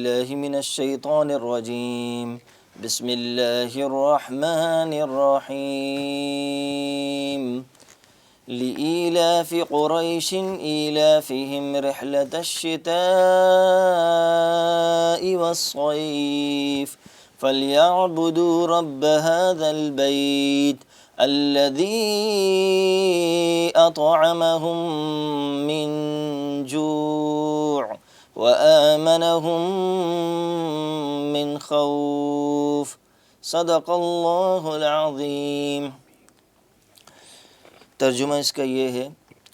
باللہ من الشیطان الرجیم بسم اللہ الرحمن الرحیم لإيلاف قريش إيلافهم رحلة الشتاء والصيف فليعبدوا رب هذا البيت الذي أطعمهم من جوع وآمنهم من خوف صدق اللہ العظیم۔ ترجمہ اس کا یہ ہے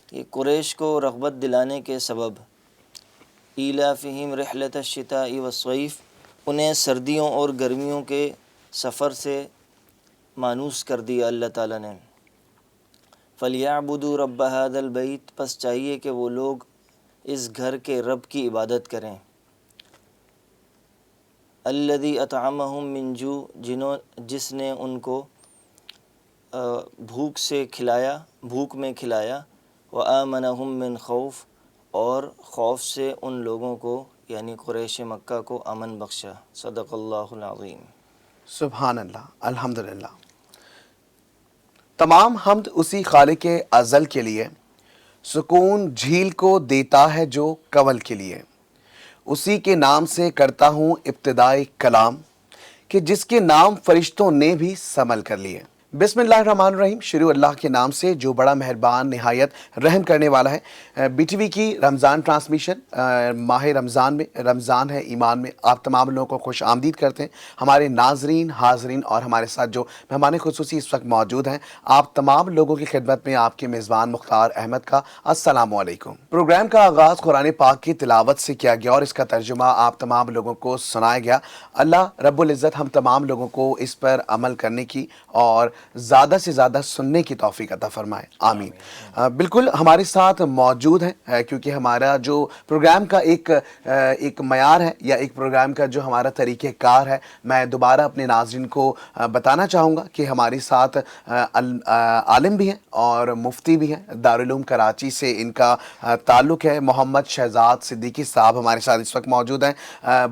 کہ قریش کو رغبت دلانے کے سبب ایلافہم رحلۃ الشتاء والصیف، انہیں سردیوں اور گرمیوں کے سفر سے مانوس کر دیا اللہ تعالیٰ نے۔ فَلْيَعْبُدُوا رَبَّ هَذَا الْبَيْتِ، پس چاہیے کہ وہ لوگ اس گھر کے رب کی عبادت کریں۔ الَّذِي أَطْعَمَهُم مِّن جُوع، جس نے ان کو بھوک میں کھلایا، وَآمَنَهُم مِّن خَوْف، اور خوف سے ان لوگوں کو یعنی قریش مکہ کو امن بخشا۔ صدق اللہ العظیم۔ سبحان اللہ، الحمدللہ۔ تمام حمد اسی خالق ازل کے لیے، سکون جھیل کو دیتا ہے جو کنول کے لیے، اسی کے نام سے کرتا ہوں ابتدائی کلام، کہ جس کے نام فرشتوں نے بھی سنبھل کر لیے۔ بسم اللہ الرحمن الرحیم، شروع اللہ کے نام سے جو بڑا مہربان نہایت رحم کرنے والا ہے۔ بی ٹی وی کی رمضان ٹرانسمیشن ماہ رمضان میں، رمضان ہے ایمان میں، آپ تمام لوگوں کو خوش آمدید کرتے ہیں۔ ہمارے ناظرین، حاضرین اور ہمارے ساتھ جو مہمان خصوصی اس وقت موجود ہیں، آپ تمام لوگوں کی خدمت میں آپ کے میزبان مختار احمد کا السلام علیکم۔ پروگرام کا آغاز قرآن پاک کی تلاوت سے کیا گیا اور اس کا ترجمہ آپ تمام لوگوں کو سنایا گیا۔ اللہ رب العزت ہم تمام لوگوں کو اس پر عمل کرنے کی اور زیادہ سے زیادہ سننے کی توفیق عطا فرمائے، آمین۔ بالکل ہمارے ساتھ موجود ہیں، کیونکہ ہمارا جو پروگرام کا ایک معیار ہے یا ایک پروگرام کا جو ہمارا طریقہ کار ہے، میں دوبارہ اپنے ناظرین کو بتانا چاہوں گا کہ ہمارے ساتھ عالم بھی ہیں اور مفتی بھی ہیں، دارالعلوم کراچی سے ان کا تعلق ہے۔ محمد شہزاد صدیقی صاحب ہمارے ساتھ اس وقت موجود ہیں،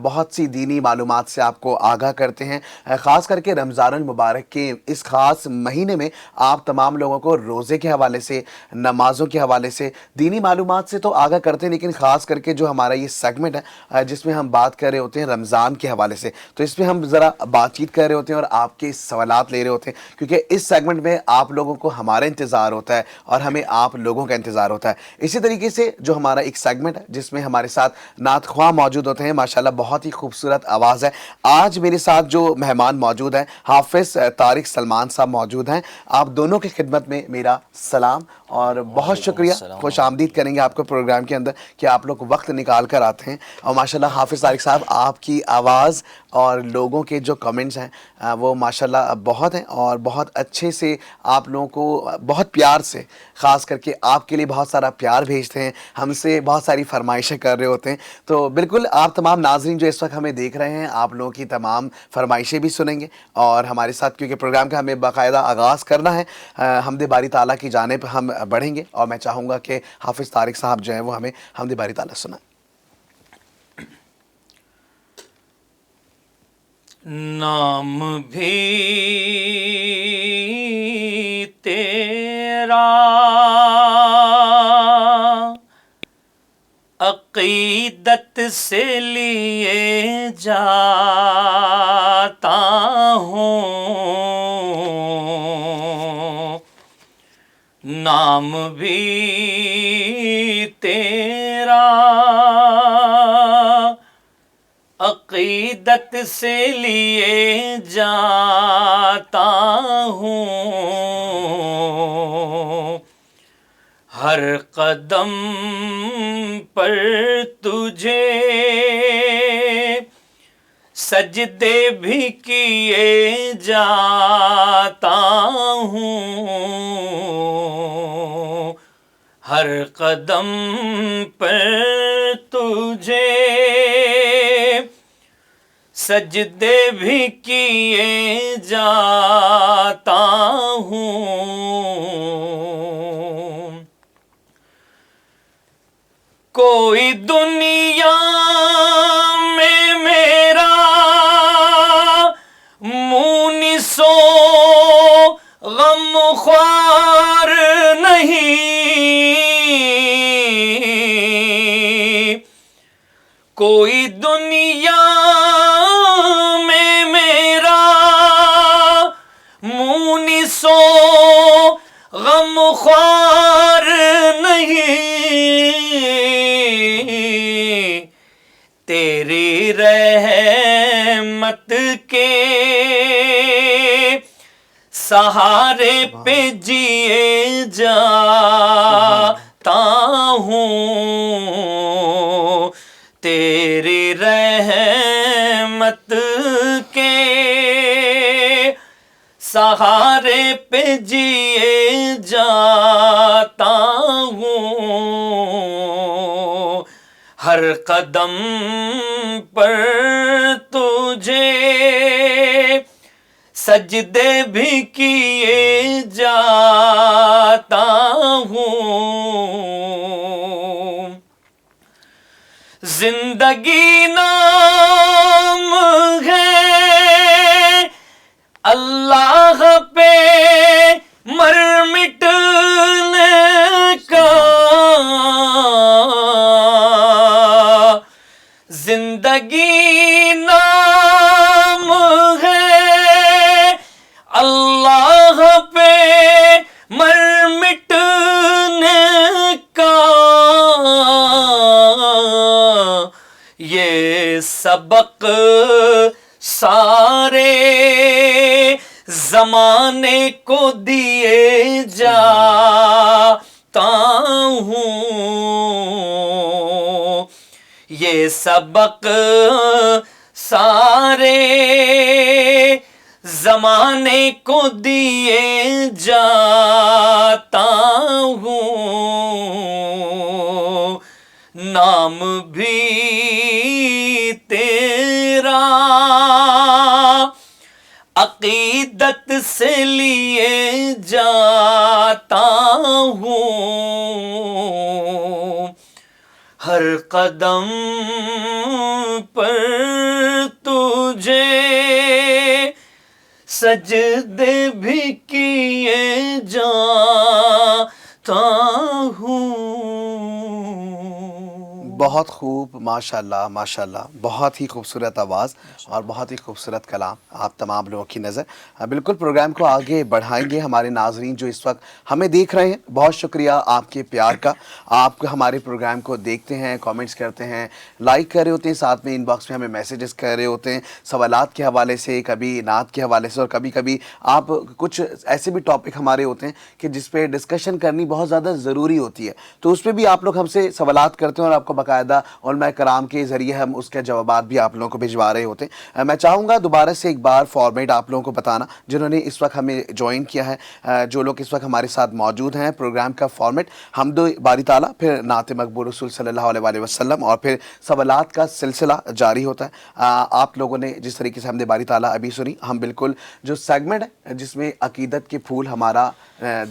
بہت سی دینی معلومات سے آپ کو آگاہ کرتے ہیں، خاص کر کے رمضان المبارک کے اس خاص مہینے میں آپ تمام لوگوں کو روزے کے حوالے سے، نمازوں کے حوالے سے، دینی معلومات سے تو آگاہ کرتے ہیں، لیکن خاص کر کے جو ہمارا یہ سیگمنٹ ہے جس میں ہم بات کر رہے ہوتے ہیں رمضان کے حوالے سے، تو اس میں ہم ذرا بات چیت کر رہے ہوتے ہیں اور آپ کے سوالات لے رہے ہوتے ہیں، کیونکہ اس سیگمنٹ میں آپ لوگوں کو ہمارا انتظار ہوتا ہے اور ہمیں آپ لوگوں کا انتظار ہوتا ہے۔ اسی طریقے سے جو ہمارا ایک سیگمنٹ ہے جس میں ہمارے ساتھ نعت خواہ موجود ہوتے ہیں، ماشاءاللہ بہت ہی خوبصورت آواز ہے۔ آج میرے ساتھ جو مہمان موجود ہیں، حافظ طارق سلمان صاحب موجود ہیں، آپ دونوں کی خدمت میں میرا سلام اور بہت شکریہ، خوش آمدید کریں گے آپ کو پروگرام کے اندر کہ آپ لوگ وقت نکال کر آتے ہیں۔ اور ماشاءاللہ حافظ طارق صاحب، آپ کی آواز اور لوگوں کے جو کمنٹس ہیں وہ ماشاءاللہ بہت ہیں اور بہت اچھے سے آپ لوگوں کو بہت پیار سے، خاص کر کے آپ کے لیے بہت سارا پیار بھیجتے ہیں، ہم سے بہت ساری فرمائشیں کر رہے ہوتے ہیں۔ تو بالکل آپ تمام ناظرین جو اس وقت ہمیں دیکھ رہے ہیں، آپ لوگوں کی تمام فرمائشیں بھی سنیں گے اور ہمارے ساتھ، کیونکہ پروگرام کا ہمیں باقاعدہ آغاز کرنا ہے، حمد باری تعالیٰ کی جانب ہم بڑھیں گے اور میں چاہوں گا کہ حافظ طارق صاحب جو ہیں وہ ہمیں حمد باری تعالیٰ سنائیں۔ نام بھی تیرا عقیدت سے لیے جاتا ہوں، نام بھی تیرا عقیدت سے لیے جاتا ہوں، ہر قدم پر تجھے سجدے بھی کیے جاتا ہوں، ہر قدم پر تجھے سجدے بھی کیے جاتا ہوں، کوئی دنیا میں کوئی دنیا میں میرا مونس و غم خوار نہیں، تیری رحمت کے سہارے پہ جیے جاتا ہوں، تیری رحمت کے سہارے پہ جیے جاتا ہوں، ہر قدم پر تجھے سجدے بھی کیے جاتا ہوں، زندگی نام ہے اللہ پہ مر مٹنے کا، زندگی نام ہے اللہ پہ مر مٹنے کا، یہ سبق سارے زمانے کو دیے جاتا ہوں، یہ سبق سارے زمانے کو دیے جاتا ہوں، نام بھی تیرا عقیدت سے لیے جاتا ہوں، ہر قدم پر تجھے سجدے بھی کیے جاتا ہوں۔ بہت خوب، ماشاءاللہ ماشاءاللہ، بہت ہی خوبصورت آواز اور بہت ہی خوبصورت کلام آپ تمام لوگوں کی نظر۔ بالکل پروگرام کو آگے بڑھائیں گے۔ ہمارے ناظرین جو اس وقت ہمیں دیکھ رہے ہیں، بہت شکریہ آپ کے پیار کا، آپ ہمارے پروگرام کو دیکھتے ہیں، کامنٹس کرتے ہیں، لائک کر رہے ہوتے ہیں، ساتھ میں ان باکس میں ہمیں میسیجز کر رہے ہوتے ہیں سوالات کے حوالے سے، کبھی نعت کے حوالے سے، اور کبھی کبھی آپ کچھ ایسے بھی ٹاپک ہمارے ہوتے ہیں کہ جس پہ ڈسکشن کرنی بہت زیادہ ضروری ہوتی ہے، تو اس پہ بھی آپ لوگ ہم سے سوالات کرتے ہیں اور آپ کو باقاعدہ علماء کرام کے ذریعے ہم اس کے جوابات بھی آپ لوگوں کو بھجوا رہے ہوتے ہیں۔ میں چاہوں گا دوبارہ سے ایک بار فارمیٹ آپ لوگوں کو بتانا، جنہوں نے اس وقت ہمیں جوائن کیا ہے، جو لوگ اس وقت ہمارے ساتھ موجود ہیں۔ پروگرام کا فارمیٹ حمد باری تعالیٰ، پھر نعت مقبول رسول صلی اللہ علیہ وآلہ وسلم، اور پھر سوالات کا سلسلہ جاری ہوتا ہے۔ آپ لوگوں نے جس طریقے سے حمد باری تعالیٰ ابھی سنی، ہم بالکل جو سیگمنٹ ہے جس میں عقیدت کے پھول ہمارا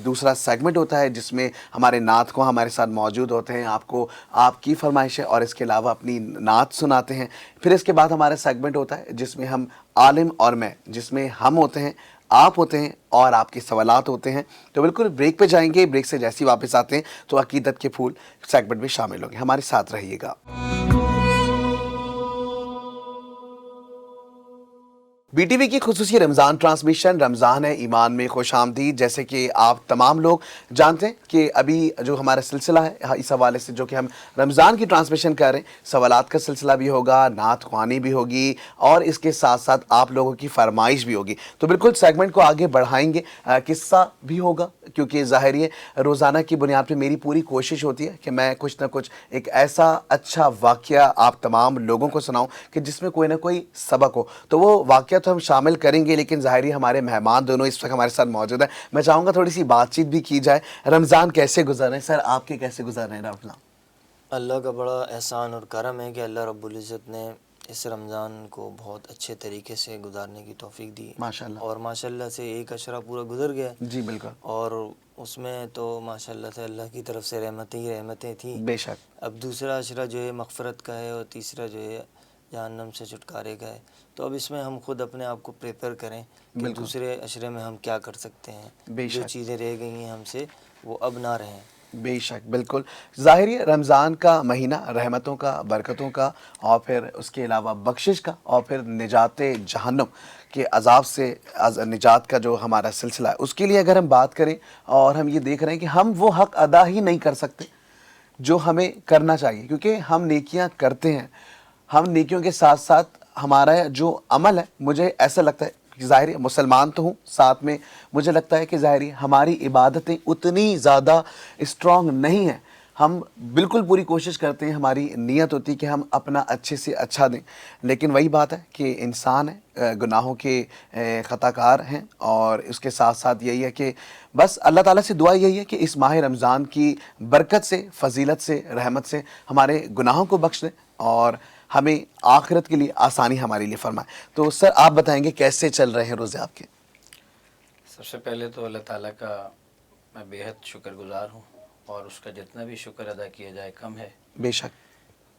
دوسرا سیگمنٹ ہوتا ہے، جس میں ہمارے نعت کو ہمارے ساتھ موجود ہوتے ہیں، آپ کو آپ کی فرمائشیں اور اس کے علاوہ اپنی نعت سناتے ہیں۔ پھر اس کے بعد ہمارا سیگمنٹ ہوتا ہے جس میں ہم عالم اور میں، جس میں ہم ہوتے ہیں، آپ ہوتے ہیں اور آپ کے سوالات ہوتے ہیں۔ تو بالکل بریک پہ جائیں گے، بریک سے جیسے ہی واپس آتے ہیں تو عقیدت کے پھول سیگمنٹ میں شامل ہوں گے، ہمارے ساتھ رہیے گا۔ بی ٹی وی کی خصوصی رمضان ٹرانسمیشن رمضان ہے ایمان میں خوش آمدید۔ جیسے کہ آپ تمام لوگ جانتے ہیں کہ ابھی جو ہمارا سلسلہ ہے اس حوالے سے جو کہ ہم رمضان کی ٹرانسمیشن کر رہے ہیں، سوالات کا سلسلہ بھی ہوگا، نعت خوانی بھی ہوگی، اور اس کے ساتھ ساتھ آپ لوگوں کی فرمائش بھی ہوگی۔ تو بالکل سیگمنٹ کو آگے بڑھائیں گے، قصہ بھی ہوگا، کیونکہ ظاہر ہے روزانہ کی بنیاد پہ میری پوری کوشش ہوتی ہے کہ میں کچھ نہ کچھ ایک ایسا اچھا واقعہ آپ تمام لوگوں کو سناؤں کہ جس میں کوئی نہ کوئی سبق ہو۔ تو وہ واقعہ تو ہم شامل کریں گے، لیکن ظاہری ہمارے مہمان دونوں اس وقت ہمارے ساتھ موجود ہیں۔ میں چاہوں گا تھوڑی سی بات چیت بھی کی جائے۔ رمضان کیسے گزر رہے ہیں سر؟ آپ کے کیسے گزر رہے ہیں رمضان؟ اللہ کا بڑا احسان اور کرم ہے کہ اللہ رب العزت نے اس رمضان کو بہت اچھے طریقے سے گزارنے کی توفیق دی ماشاءاللہ، اور ماشاءاللہ سے ایک عشرہ پورا گزر گیا جی بالکل، اور اس میں تو ماشاءاللہ سے اللہ کی طرف سے رحمتیں ہی رحمتیں تھیں۔ بے شک، اب دوسرا عشرہ جو ہے مغفرت کا ہے اور تیسرا جو ہے جہنم سے چھٹکارے کا ہے، تو اب اس میں ہم خود اپنے آپ کو پریپیئر کریں کہ بالکل، دوسرے عشرے میں ہم کیا کر سکتے ہیں، بے جو شک، چیزیں رہ گئی ہیں ہم سے وہ اب نہ رہیں۔ بے شک بالکل ظاہر ہے رمضان کا مہینہ رحمتوں کا برکتوں کا اور پھر اس کے علاوہ بخشش کا اور پھر نجات جہنم کے عذاب سے نجات کا جو ہمارا سلسلہ ہے اس کے لیے اگر ہم بات کریں اور ہم یہ دیکھ رہے ہیں کہ ہم وہ حق ادا ہی نہیں کر سکتے جو ہمیں کرنا چاہیے، کیونکہ ہم نیکیاں کرتے ہیں، ہم نیکیوں کے ساتھ ساتھ ہمارا جو عمل ہے، مجھے ایسا لگتا ہے کہ ظاہری مسلمان تو ہوں، ساتھ میں مجھے لگتا ہے کہ ظاہری ہماری عبادتیں اتنی زیادہ اسٹرانگ نہیں ہیں، ہم بالکل پوری کوشش کرتے ہیں، ہماری نیت ہوتی ہے کہ ہم اپنا اچھے سے اچھا دیں، لیکن وہی بات ہے کہ انسان ہے، گناہوں کے خطا کار ہیں، اور اس کے ساتھ ساتھ یہی ہے کہ بس اللہ تعالیٰ سے دعا یہی ہے کہ اس ماہ رمضان کی برکت سے، فضیلت سے، رحمت سے ہمارے گناہوں کو بخش دیں اور ہمیں آخرت کے لیے آسانی ہمارے لیے فرمائے۔ تو سر آپ بتائیں گے کیسے چل رہے ہیں روزے آپ کے؟ سب سے پہلے تو اللہ تعالیٰ کا میں بے حد شکر گزار ہوں، اور اس کا جتنا بھی شکر ادا کیا جائے کم ہے، بے شک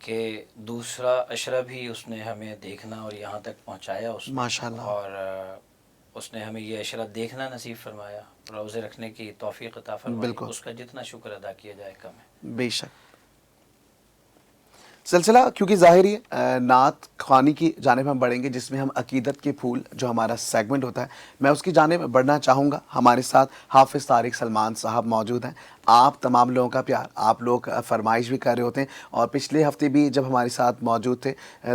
کہ دوسرا عشرہ بھی اس نے ہمیں دیکھنا اور یہاں تک پہنچایا اس نے، ماشاء اللہ، اور اس نے ہمیں یہ عشرہ دیکھنا نصیب فرمایا، روزے رکھنے کی توفیق عطا فرمائی، بالکل، اس کا جتنا شکر ادا کیا جائے کم ہے۔ بے شک سلسلہ کیونکہ ظاہری نعت خوانی کی جانب ہم بڑھیں گے، جس میں ہم عقیدت کے پھول جو ہمارا سیگمنٹ ہوتا ہے میں اس کی جانب بڑھنا چاہوں گا۔ ہمارے ساتھ حافظ طارق سلمان صاحب موجود ہیں۔ آپ تمام لوگوں کا پیار، آپ لوگ فرمائش بھی کر رہے ہوتے ہیں، اور پچھلے ہفتے بھی جب ہمارے ساتھ موجود تھے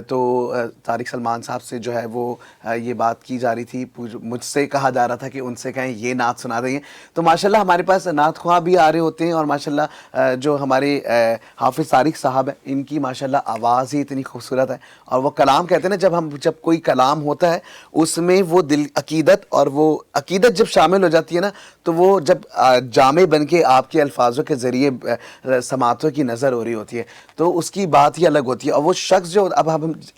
تو طارق سلمان صاحب سے جو ہے وہ یہ بات کی جا رہی تھی، مجھ سے کہا جا رہا تھا کہ ان سے کہیں یہ نعت سنا دیں، تو ماشاءاللہ ہمارے پاس نعت خواہ بھی آ رہے ہوتے ہیں، اور ماشاءاللہ جو ہمارے حافظ طارق صاحب ہیں ان کی ماشاءاللہ آواز ہی اتنی خوبصورت ہے، اور وہ کلام کہتے ہیں نا، جب کوئی کلام ہوتا ہے اس میں وہ دل عقیدت، اور وہ عقیدت جب شامل ہو جاتی ہے نا، تو وہ جب جامع بن کے آپ کے الفاظوں کے ذریعے سماعتوں کی نظر ہو رہی ہوتی ہے تو اس کی بات ہی الگ ہوتی ہے۔ اور وہ شخص جو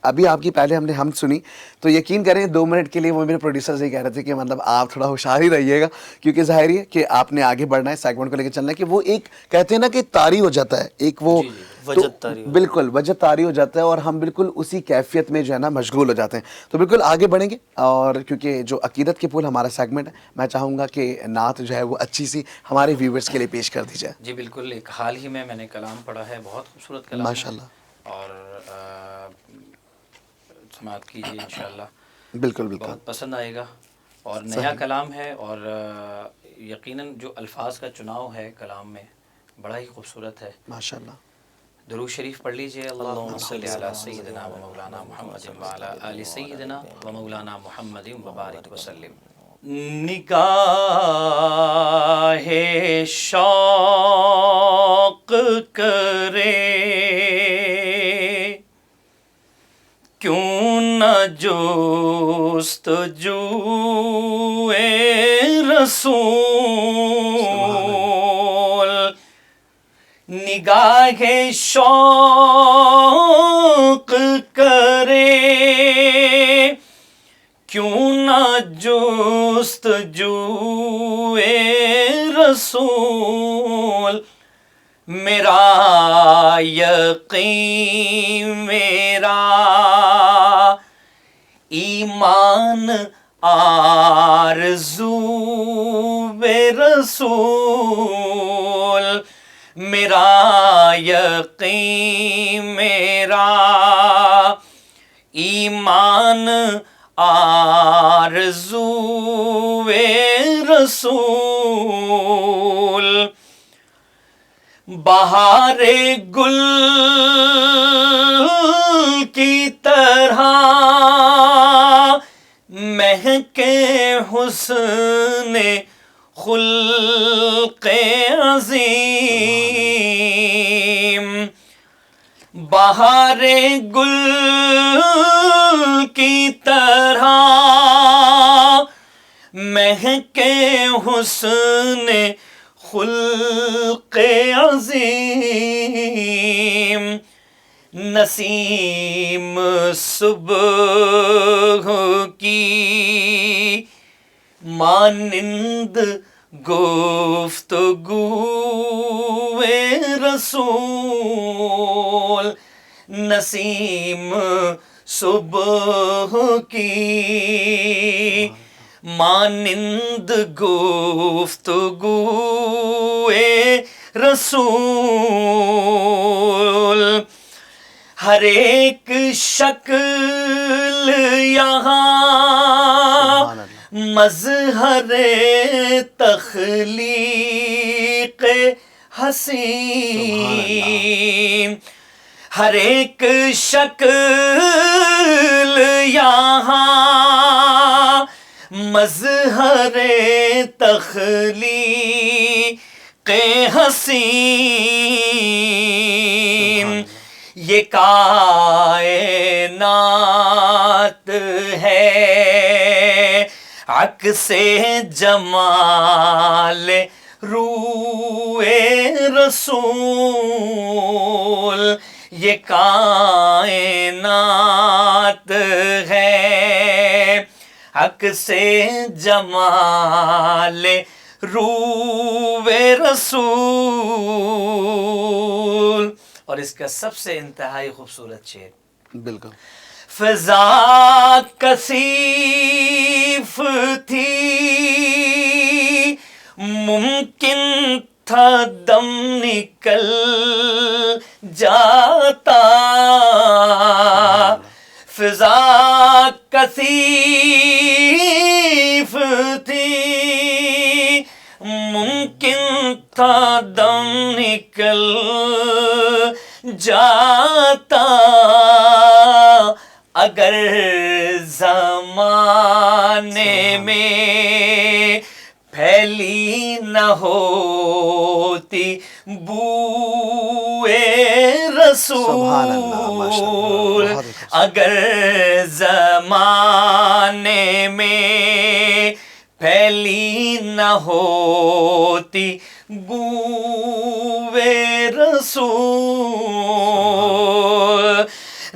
ابھی آپ کی پہلے ہم نے سنی، تو یقین کریں 2 منٹ کے لیے وہ میرے پروڈیوسر سے کہہ رہے تھے کہ مطلب آپ تھوڑا ہوشیار ہی رہیے گا، کیونکہ ظاہر ہے کہ آپ نے آگے بڑھنا ہے، سیگمنٹ کو لے کے چلنا ہے، کہ وہ ایک کہتے ہیں نا کہ طاری ہو جاتا ہے، ایک وہ وجد طاری ہو بالکل وجد طاری ہو جاتا ہے، اور ہم بالکل اسی کیفیت میں جو ہے نا مشغول ہو جاتے ہیں۔ تو بالکل آگے بڑھیں گے، اور کیونکہ جو عقیدت کے پھول ہمارا سیگمنٹ ہے، میں چاہوں گا کہ نعت جو ہے وہ اچھی سی ہمارے ویورز کے لیے پیش کر دی جائے۔ جی بالکل، ایک حال ہی میں نے کلام پڑھا ہے، بہت خوبصورت کلام ہے، ماشاءاللہ، اور سماعت کیجیے انشاءاللہ، بالکل بالکل بہت پسند آئے گا، اور نیا صحیح، کلام ہے، اور یقیناً جو الفاظ کا چناؤ ہے کلام میں بڑا ہی خوبصورت ہے۔ ماشاءاللہ، درود شریف پڑھ لیجئے، اللہم اللہم صلی صلی علی علی سیدنا و مولانا محمد وعلی آل سیدنا و مولانا محمد وبارک وسلم۔ نگاہ شوق کرے کیوں نہ جستجوئے رسول، نگاہ شوق کرے کیوں نہ جستجوئے رسول، میرا یقین میرا ایمان آرزو بے رسول، میرا یقین میرا ایمان آرزو رسول، بہار گل کی طرح مہکے حسن خلق عظیم، بہار گل کی طرح مہکے حسن خلق عظیم، نسیم صبح کی مانند گفتگو رسول، نسیم صبح کی مانند گفتگوئے رسول ہر ایک شکل یہاں مظہر تخلیق حسین ہر ایک شکل یہاں مظہر تخلیق حسین یہ کائنات ہے عکس جمال روئے رسول یہ کائنات ہے عکس جمال روئے رسول. اور اس کا سب سے انتہائی خوبصورت شعر بالکل. فضا کثیف تھی ممکن تھا دم نکل جاتا فضا کثیف تھی ممکن تھا دم نکل جاتا اگر زمانے میں پھیلی نہ ہوتی بوئے رسول اگر زمانے میں پھیلی نہ ہوتی بوئے رسول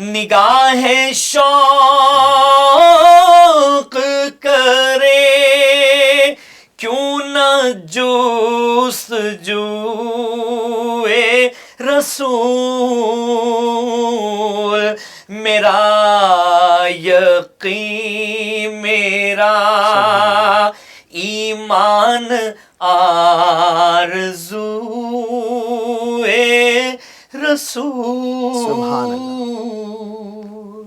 نگاہ شوق کرے کیوں نہ جستجوئے رسول میرا یقین میرا ایمان آرزوئے رسول. سبحان اللہ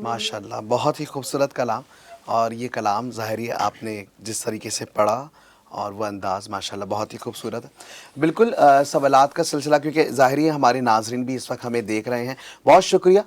ماشاء اللہ. بہت ہی خوبصورت کلام. اور یہ کلام ظاہری آپ نے جس طریقے سے پڑھا اور وہ انداز ماشاءاللہ بہت ہی خوبصورت ہے. بالکل سوالات کا سلسلہ کیونکہ ظاہری ہمارے ناظرین بھی اس وقت ہمیں دیکھ رہے ہیں. بہت شکریہ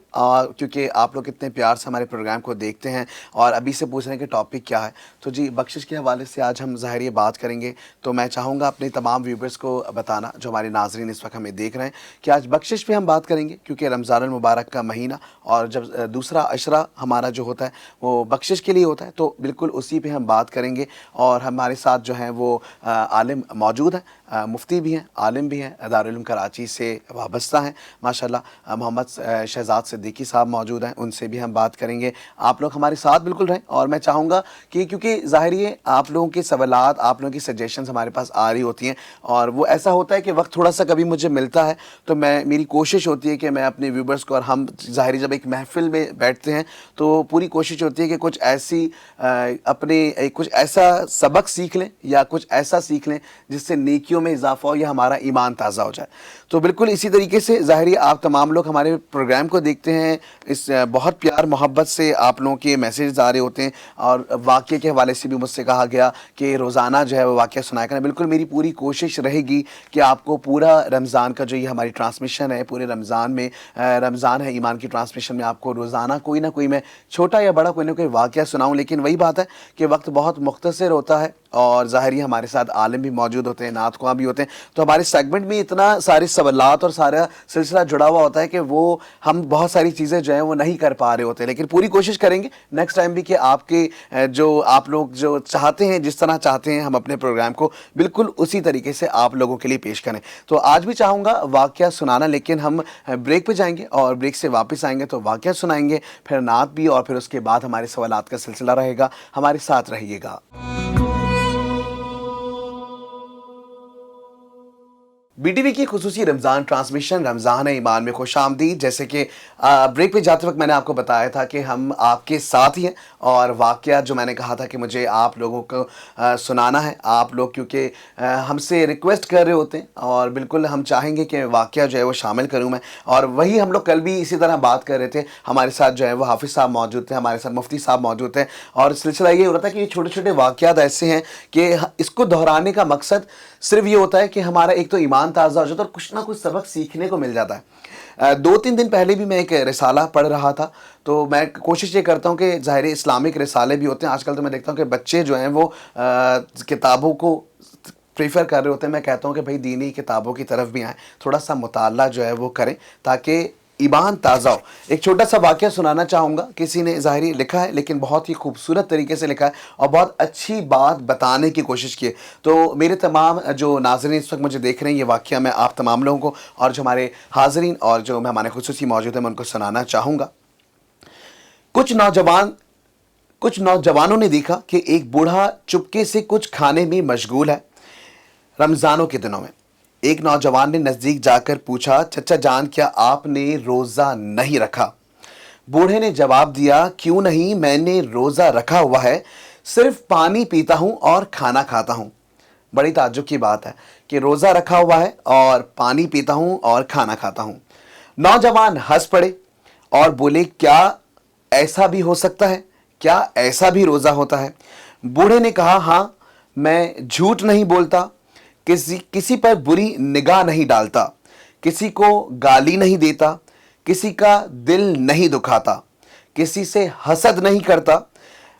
کیونکہ آپ لوگ اتنے پیار سے ہمارے پروگرام کو دیکھتے ہیں اور ابھی سے پوچھ رہے ہیں کہ ٹاپک کیا ہے. تو جی بخشش کے حوالے سے آج ہم ظاہری بات کریں گے. تو میں چاہوں گا اپنے تمام ویورز کو بتانا جو ہمارے ناظرین اس وقت ہمیں دیکھ رہے ہیں کہ آج بخشش پہ ہم بات کریں گے کیونکہ رمضان المبارک کا مہینہ اور جب دوسرا عشرہ ہمارا جو ہوتا ہے وہ بخشش کے لیے ہوتا ہے تو بالکل اسی پہ ہم بات کریں گے. اور ہمارے ساتھ جو ہیں وہ عالم موجود ہیں, مفتی بھی ہیں, عالم بھی ہیں, دارالعلوم کراچی سے وابستہ ہیں ماشاءاللہ. محمد شہزاد صدیقی صاحب موجود ہیں, ان سے بھی ہم بات کریں گے. آپ لوگ ہمارے ساتھ بالکل رہیں. اور میں چاہوں گا کہ کیونکہ ظاہری ہے آپ لوگوں کے سوالات, آپ لوگوں کی سجیشنز ہمارے پاس آ رہی ہوتی ہیں اور وہ ایسا ہوتا ہے کہ وقت تھوڑا سا کبھی مجھے ملتا ہے تو میری کوشش ہوتی ہے کہ میں اپنے ویورز کو, اور ہم ظاہری جب ایک محفل میں بیٹھتے ہیں تو پوری کوشش ہوتی ہے کہ کچھ ایسی کچھ ایسا سبق سیکھ لیں یا کچھ ایسا سیکھ لیں جس سے نیکیوں میں اضافہ ہو یا ہمارا ایمان تازہ ہو جائے. تو بالکل اسی طریقے سے ظاہری آپ تمام لوگ ہمارے پروگرام کو دیکھتے ہیں, اس بہت پیار محبت سے آپ لوگوں کے میسیجز آ رہے ہوتے ہیں. اور واقعے کے حوالے سے بھی مجھ سے کہا گیا کہ روزانہ جو ہے وہ واقعہ سنایا کریں. بالکل میری پوری کوشش رہے گی کہ آپ کو پورا رمضان کا جو یہ ہماری ٹرانسمیشن ہے, پورے رمضان میں رمضان ہے ایمان کی ٹرانسمیشن میں آپ کو روزانہ کوئی نہ کوئی میں چھوٹا یا بڑا کوئی نہ کوئی واقعہ سناؤں. لیکن وہی بات ہے کہ وقت بہت مختصر ہوتا ہے اور ظاہری ہمارے ساتھ عالم بھی موجود ہوتے ہیں, نعت خواں بھی ہوتے ہیں. تو ہمارے سیگمنٹ میں اتنا سارے سوالات اور سارا سلسلہ جڑا ہوا ہوتا ہے کہ وہ ہم بہت ساری چیزیں جو ہیں وہ نہیں کر پا رہے ہوتے. لیکن پوری کوشش کریں گے نیکسٹ ٹائم بھی کہ آپ کے جو آپ لوگ جو چاہتے ہیں, جس طرح چاہتے ہیں ہم اپنے پروگرام کو بالکل اسی طریقے سے آپ لوگوں کے لیے پیش کریں. تو آج بھی چاہوں گا واقعہ سنانا, لیکن ہم بریک پہ جائیں گے اور بریک سے واپس آئیں گے تو واقعہ سنائیں گے, پھر نعت بھی, اور پھر اس کے بعد ہمارے سوالات کا سلسلہ رہے گا. ہمارے ساتھ رہیے گا. بی ٹی وی کی خصوصی رمضان ٹرانسمیشن رمضان ایمان میں خوش آمدید. جیسے کہ بریک پہ جاتے وقت میں نے آپ کو بتایا تھا کہ ہم آپ کے ساتھ ہی ہیں, اور واقعات جو میں نے کہا تھا کہ مجھے آپ لوگوں کو سنانا ہے. آپ لوگ کیونکہ ہم سے ریکویسٹ کر رہے ہوتے ہیں, اور بالکل ہم چاہیں گے کہ واقعہ جو ہے وہ شامل کروں میں. اور وہی ہم لوگ کل بھی اسی طرح بات کر رہے تھے. ہمارے ساتھ جو ہے وہ حافظ صاحب موجود تھے, ہمارے ساتھ مفتی صاحب موجود تھے, اور سلسلہ یہ ہو رہا تھا کہ یہ چھوٹے چھوٹے واقعات ایسے ہیں کہ اس کو دہرانے کا مقصد صرف یہ ہوتا ہے کہ ہمارا ایک تو ایمان تازہ ہو جاتا ہے اور کچھ نہ کچھ سبق سیکھنے کو مل جاتا ہے. 2-3 دن پہلے بھی میں ایک رسالہ پڑھ رہا تھا, تو میں کوشش یہ کرتا ہوں کہ ظاہر اسلامک رسالے بھی ہوتے ہیں. آج کل تو میں دیکھتا ہوں کہ بچے جو ہیں وہ کتابوں کو پریفر کر رہے ہوتے ہیں. میں کہتا ہوں کہ بھائی دینی کتابوں کی طرف بھی آئیں, تھوڑا سا مطالعہ جو ہے وہ کریں تاکہ ایمان تازہ ہو. ایک چھوٹا سا واقعہ سنانا چاہوں گا. کسی نے ظاہری لکھا ہے لیکن بہت ہی خوبصورت طریقے سے لکھا ہے اور بہت اچھی بات بتانے کی کوشش کی ہے. تو میرے تمام جو ناظرین اس وقت مجھے دیکھ رہے ہیں, یہ واقعہ میں آپ تمام لوگوں کو اور جو ہمارے حاضرین اور جو مہمان خصوصی موجود ہیں میں ان کو سنانا چاہوں گا. کچھ نوجوانوں نے دیکھا کہ ایک بوڑھا چپکے سے کچھ کھانے میں مشغول ہے. رمضانوں کے دنوں میں ایک نوجوان نے نزدیک جا کر پوچھا, چچا جان کیا آپ نے روزہ نہیں رکھا؟ بوڑھے نے جواب دیا, کیوں نہیں, میں نے روزہ رکھا ہوا ہے, صرف پانی پیتا ہوں اور کھانا کھاتا ہوں. بڑی تعجب کی بات ہے کہ روزہ رکھا ہوا ہے اور پانی پیتا ہوں اور کھانا کھاتا ہوں. نوجوان ہنس پڑے اور بولے, کیا ایسا بھی ہو سکتا ہے؟ کیا ایسا بھی روزہ ہوتا ہے؟ بوڑھے نے کہا, ہاں, میں جھوٹ نہیں بولتا, کسی پر بری نگاہ نہیں ڈالتا, کسی کو گالی نہیں دیتا, کسی کا دل نہیں دکھاتا, کسی سے حسد نہیں کرتا,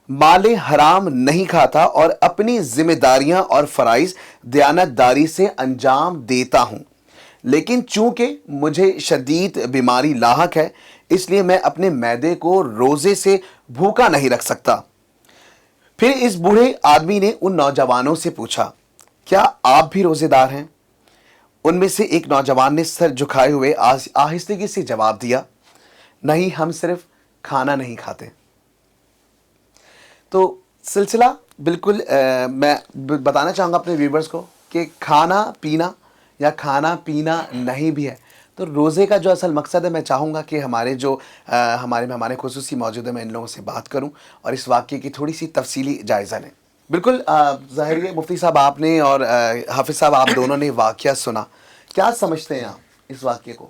مال حرام نہیں کھاتا اور اپنی ذمہ داریاں اور فرائض دیانتداری سے انجام دیتا ہوں. لیکن چونکہ مجھے شدید بیماری لاحق ہے اس لیے میں اپنے معدے کو روزے سے بھوکا نہیں رکھ سکتا. پھر اس بوڑھے آدمی نے ان نوجوانوں سے پوچھا, کیا آپ بھی روزے دار ہیں؟ ان میں سے ایک نوجوان نے سر جھکائے ہوئے آہستگی سے جواب دیا, نہیں, ہم صرف کھانا نہیں کھاتے. تو سلسلہ بالکل میں بتانا چاہوں گا اپنے ویورز کو کہ کھانا پینا یا کھانا پینا نہیں بھی ہے. تو روزے کا جو اصل مقصد ہے, میں چاہوں گا کہ ہمارے مہمان خصوصی موجود ہیں, میں ان لوگوں سے بات کروں اور اس واقعے کی تھوڑی سی تفصیلی جائزہ لیں. بالکل ظاہر ہے مفتی صاحب آپ نے اور حافظ صاحب آپ دونوں نے واقعہ سنا, کیا سمجھتے ہیں آپ اس واقعے کو؟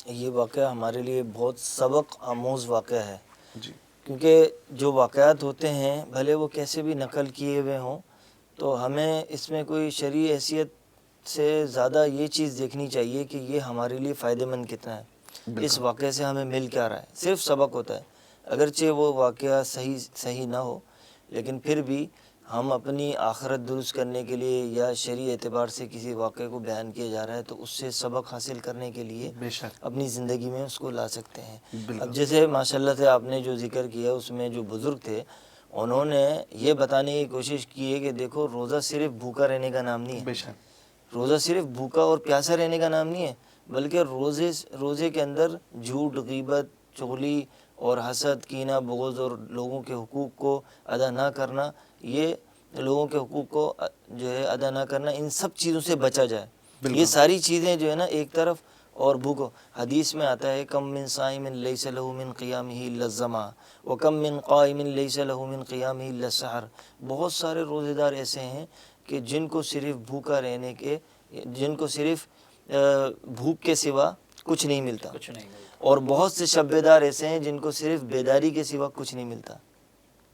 یہ واقعہ ہمارے لیے بہت سبق آموز واقعہ ہے, جی کیونکہ جو واقعات ہوتے ہیں بھلے وہ کیسے بھی نقل کیے ہوئے ہوں, تو ہمیں اس میں کوئی شرعی حیثیت سے زیادہ یہ چیز دیکھنی چاہیے کہ یہ ہمارے لیے فائدہ مند کتنا ہے. اس واقعے سے ہمیں مل کیا رہا ہے, صرف سبق ہوتا ہے. اگرچہ وہ واقعہ صحیح نہ ہو, لیکن پھر بھی ہم اپنی آخرت درست کرنے کے لیے یا شرعی اعتبار سے کسی واقعے کو بیان کیا جا رہا ہے تو اس سے سبق حاصل کرنے کے لیے بے شک اپنی زندگی میں اس کو لا سکتے ہیں. بالکل. اب جیسے ماشاءاللہ سے آپ نے جو ذکر کیا اس میں جو بزرگ تھے انہوں نے یہ بتانے کی کوشش کی ہے کہ دیکھو روزہ صرف بھوکا رہنے کا نام نہیں بے ہے, شک روزہ صرف بھوکا اور پیاسا رہنے کا نام نہیں ہے, بلکہ روزے کے اندر جھوٹ, غیبت, چغلی اور حسد, کینہ, بغض اور لوگوں کے حقوق کو ادا نہ کرنا, یہ لوگوں کے حقوق کو جو ہے ادا نہ کرنا, ان سب چیزوں سے بچا جائے. یہ ساری چیزیں جو ہے نا ایک طرف, اور بھوکو حدیث میں آتا ہے, کم من صائم لیس له من قیامہ الا الظما وکم من قائم لیس له من قیامہ الا السحر. بہت سارے روزے دار ایسے ہیں کہ جن کو صرف بھوک کے سوا کچھ نہیں ملتا, اور بہت سے شب بیدار ایسے ہیں جن کو صرف بیداری کے سوا کچھ نہیں ملتا.